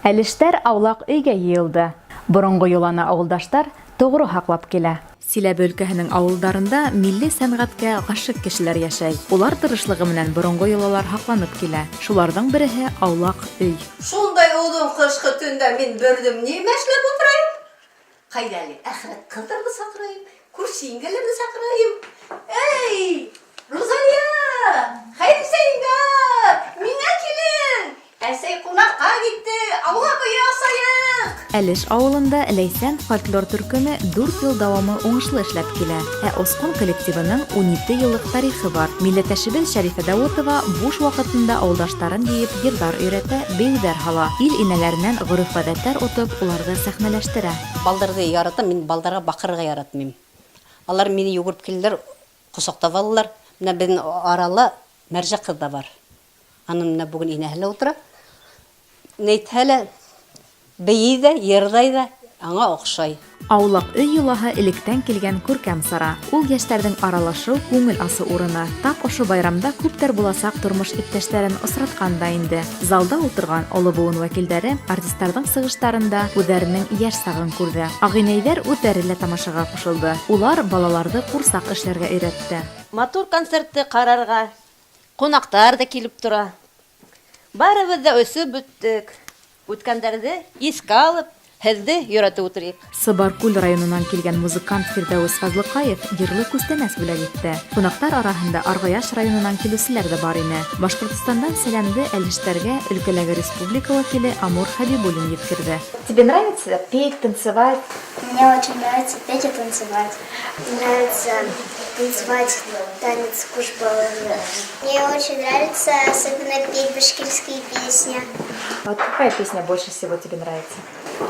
Әлештәр аулак өйгә йыелды. Борынгы юланы авылдаштар тоғры һаклап килә. Силәбе өлкәһенең авылдарында милли сәнгатькә гашык кешеләр яшәй. Улар тырышлыгы менән борынгы йолалар һакланып килә. Шуларның береһе аулак өй. Шундай оҙон ҡышҡы төндә мин бөрдөм ни мәшләп ултырайым? Ҡайҙа әле әхирәт ҡыҙҙарҙы саҡырайым, күрше еңгәләрҙе саҡырайым. Эй, Рузалия, Хәйрисәйгә, миңә килен. Әсәй ҡунаҡҡа китте, аулаҡ өй асайыҡ. Әлеш ауылында Ләйсән фольклор төркеме 4 ел дауамы уңышлы эшләп килә. Осҡон коллективының 12 йыллык тарихы бар. Милләттәшебеҙ Шәрифә Дауытова буш ваҡытында ауылдаштарын йыйып йырҙар өйрәтә, бейеүҙәр һала. Ил инәләренән ғөрөф-ғәҙәттәр отоп, уларҙы сәхнәләштерә. Балдарҙы яратам, мин балдарға баҡырға яратмайым. Алар мине йүгереп килделәр, ҡосаҡтап алдылар. Менә беҙҙең арала Мәржә ҡыҙ да бар. Аны менә бөгөн инәһе лә ултыра. Нәйтһә лә, бейей ҙә, йырҙай ҙа, аңа оҡшай. Аулаҡ өй йолаһы электән килгән күркәм сара. Ул йәштәрҙең аралашыу, күңел асы урыны. Тап ошо байрамда күптәр буласаҡ тормош иптәштәрен осратҡан да инде. Залда ултырған оло быуын вәкилдәре артисттарҙың сығыштарында үҙҙәренең йәш сағын күрҙе. Ағинәйҙәр үҙҙәре лә тамашаға ҡушылды. Улар балаларҙы ҡурсаҡ эшләргә өйрәтте. Матур концертты ҡарарға ҡунаҡтар да килеп тора. Барыбыҙ да өсөп бөттөк. Үткәндәрҙе иҫкә алып, һеҙҙе йөрәтеп ултырайыҡ. Сыбаркүл районынан килгән музыкант Фирдәүес Фазлыҡаев йырлы күстәнәс бүләк итте. Ҡунаҡтар араһында Арғаяш районынан килеүселәр ҙә бар ине. Башҡортостандан сәләмде әлештәргә өлкәләге республика вәкиле Амур Хәбибуллин еткерҙе. Тебе нравится петь, танцевать? Мне очень нравится петь и танцевать. Нравится танцевать танец Кушбаланы. Мне очень нравится особенно петь башкирские песни. Вот какая песня больше всего тебе нравится?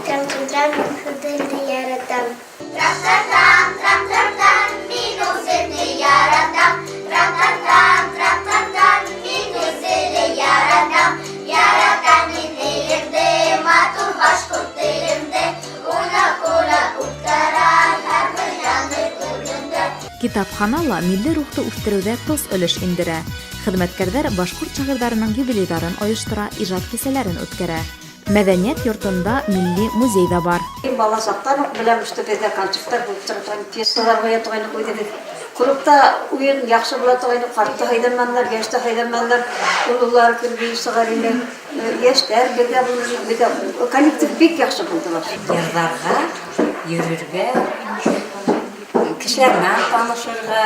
Трам-трам-трам, худылды яратам. Трам-трам-трам, трам-трам-трам, минусыны яратам. Трам-трам-трам, трам-трам-трам, минусыны яратам. Яратам мин илемде, матур башҡорт телемде. Уна-куна уткаран, һәр бер яңы күргәндә. Китапханала милли рухты үҫтереүҙә тос өлөш индерә. Хеҙмәткәрҙәр башҡорт шағирҙарының юбилейҙарын ойоштора, ижад кисәләрен үткәрә. Мәҙәниәт йортонда милли музей ҙа бар. Бала саҡтан уҡ беләм, что беҙҙә концерттар булып тора, пьесалар ҡуя торғайныҡ үҙебеҙ. Клубта уйын яҡшы була торғайны, ҡартты һайҙанманылар, йәште һайҙанманылар, ололар көлбөй сығар ине, йәштәр беҙгә булды, коллектив бик яҡшы булдылар. Йырҙарға, йөрөргә, кешеләр менән танышырға,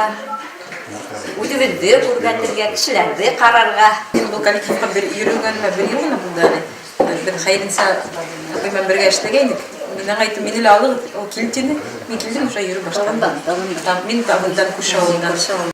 үҙебеҙҙе күргәнергә, кешеләрҙе ҡарарға. Мин был коллективҡа бер йөрөгәнемә бер йыл ғына булды әле. Беҙ Хәйринса апай менән бергә эшләгәйнек. Мин әйтем, мине лә алығыҙ, ул кил тине. Мин килдем, уже йөрөй башланым. Мин табындан күрше ауылдан.